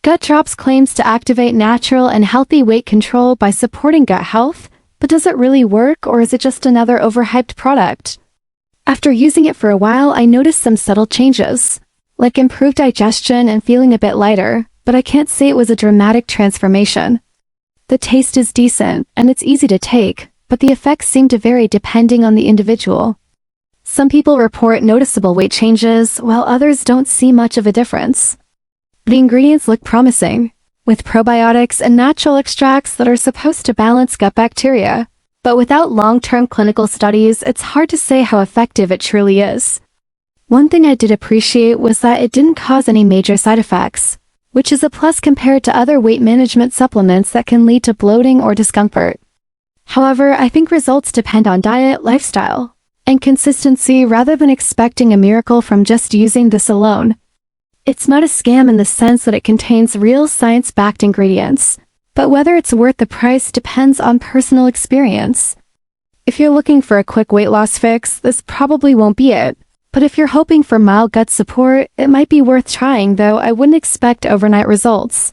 Gut Drops claims to activate natural and healthy weight control by supporting gut health, but does it really work, or is it just another overhyped product? After using it for a while, I noticed some subtle changes, like improved digestion and feeling a bit lighter, but I can't say it was a dramatic transformation. The taste is decent, and it's easy to take, but the effects seem to vary depending on the individual. Some people report noticeable weight changes, while others don't see much of a difference. The ingredients look promising, with probiotics and natural extracts that are supposed to balance gut bacteria, but without long-term clinical studies, it's hard to say how effective it truly is. One thing I did appreciate was that it didn't cause any major side effects, which is a plus compared to other weight management supplements that can lead to bloating or discomfort. However, I think results depend on diet, lifestyle, and consistency rather than expecting a miracle from just using this alone. It's not a scam in the sense that it contains real science-backed ingredients, but whether it's worth the price depends on personal experience. If you're looking for a quick weight loss fix, this probably won't be it. But if you're hoping for mild gut support, it might be worth trying, though I wouldn't expect overnight results.